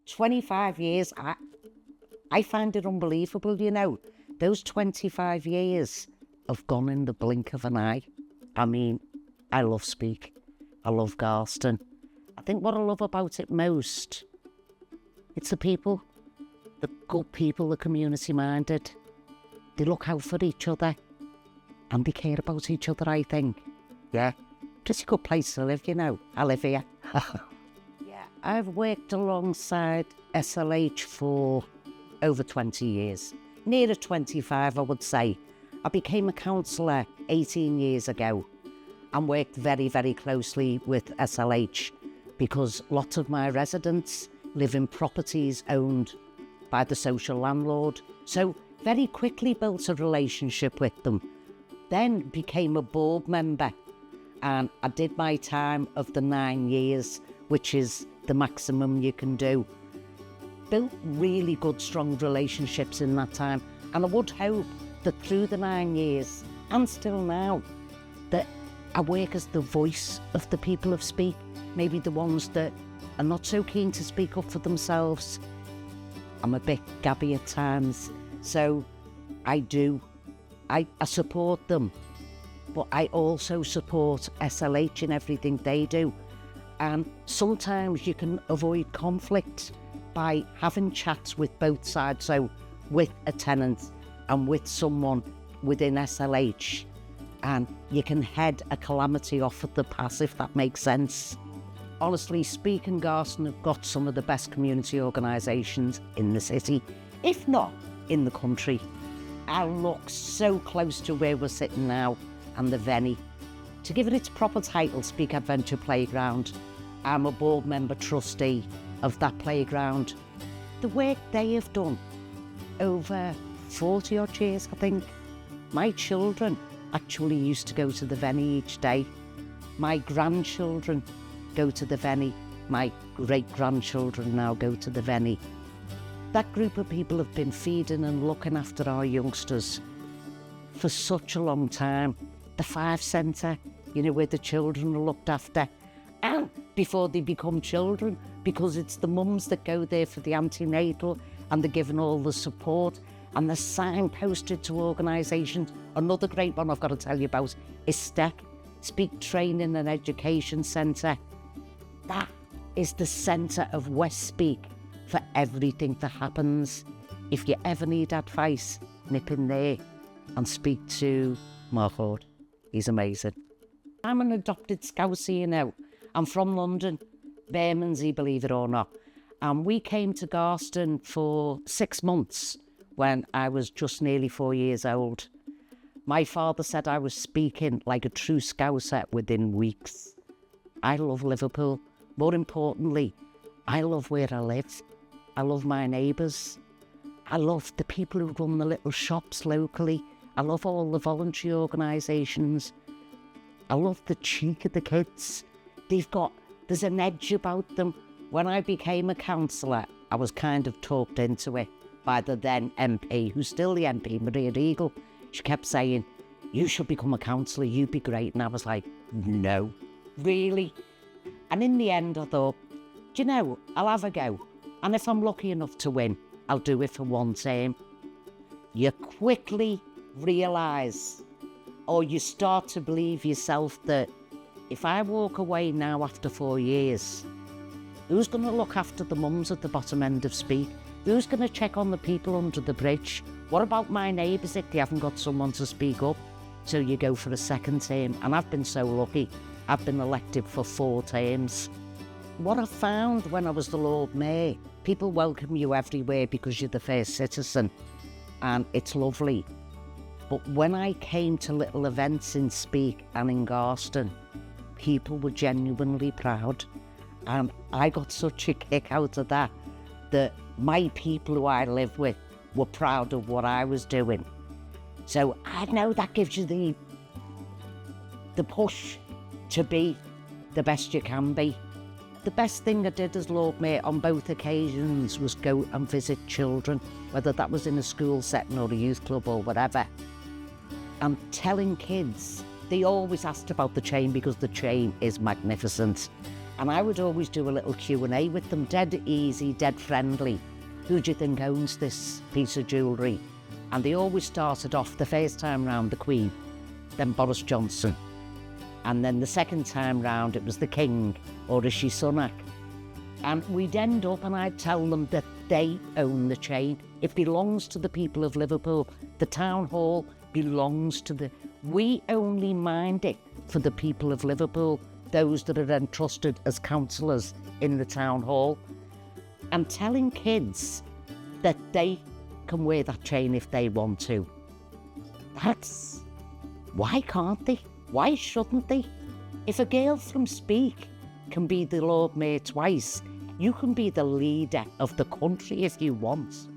25 years, I find it unbelievable, you know. Those 25 years have gone in the blink of an eye. I mean, I love Speak. I love Garston. I think what I love about it most, it's the people, the good people, the community-minded. They look out for each other and they care about each other, I think. Yeah, pretty good place to live, you know. I live here. Yeah, I've worked alongside SLH for over 20 years. Nearer 25, I would say. I became a councillor 18 years ago and worked very, very closely with SLH because lots of my residents live in properties owned by the social landlord. So very quickly built a relationship with them. Then became a board member and I did my time of the 9 years, which is the maximum you can do. Built really good, strong relationships in that time. And I would hope that through the 9 years, and still now, that I work as the voice of the people of Speak, maybe the ones that are not so keen to speak up for themselves. I'm a bit gabby at times, so I support them, but I also support SLH in everything they do. And sometimes you can avoid conflict by having chats with both sides, so with a tenant and with someone within SLH, and you can head a calamity off at the pass, if that makes sense. Honestly, Speak and Garston have got some of the best community organisations in the city, if not in the country. I look so close to where we're sitting now and the venue. To give it its proper title, Speak Adventure Playground, I'm a board member trustee of that playground. The work they have done over 40 odd years, I think. My children actually used to go to the venue each day. My grandchildren go to the venue. My great-grandchildren now go to the venue. That group of people have been feeding and looking after our youngsters for such a long time. The 5 Centre, you know, where the children are looked after, and before they become children, because it's the mums that go there for the antenatal and they're given all the support, and they're signposted to organisations. Another great one I've got to tell you about is STEC, Speak Training and Education Centre. That is the centre of West Speak for everything that happens. If you ever need advice, nip in there and speak to Mark Lord. He's amazing. I'm an adopted scouser, you know. I'm from London, Bermondsey, believe it or not. And we came to Garston for 6 months when I was just nearly 4 years old. My father said I was speaking like a true scouser within weeks. I love Liverpool. More importantly, I love where I live. I love my neighbours. I love the people who run the little shops locally. I love all the voluntary organisations. I love the cheek of the kids. There's an edge about them. When I became a councillor, I was kind of talked into it by the then MP, who's still the MP, Maria Eagle. She kept saying, you should become a councillor, you'd be great. And I was like, no, really? And in the end, I thought, do you know, I'll have a go. And if I'm lucky enough to win, I'll do it for one term. You quickly realise, or you start to believe yourself, that if I walk away now after 4 years, who's going to look after the mums at the bottom end of Speak? Who's going to check on the people under the bridge? What about my neighbours if they haven't got someone to speak up? So you go for a second term, and I've been so lucky. I've been elected for 4 terms. What I found when I was the Lord Mayor, people welcome you everywhere because you're the first citizen, and it's lovely. But when I came to little events in Speak and in Garston, people were genuinely proud. And I got such a kick out of that, that my people who I live with were proud of what I was doing. So I know that gives you the push to be the best you can be. The best thing I did as Lord Mayor on both occasions was go and visit children, whether that was in a school setting or a youth club or whatever. And telling kids, they always asked about the chain because the chain is magnificent. And I would always do a little Q&A with them, dead easy, dead friendly. Who do you think owns this piece of jewellery? And they always started off the first time round the Queen, then Boris Johnson. And then the second time round it was the King or Rishi Sunak. And we'd end up and I'd tell them that they own the chain. It belongs to the people of Liverpool. The town hall belongs to the... We only mind it for the people of Liverpool, those that are entrusted as councillors in the town hall. And telling kids that they can wear that chain if they want to. That's... Why can't they? Why shouldn't they? If a girl from Speak can be the Lord Mayor twice, you can be the leader of the country if you want.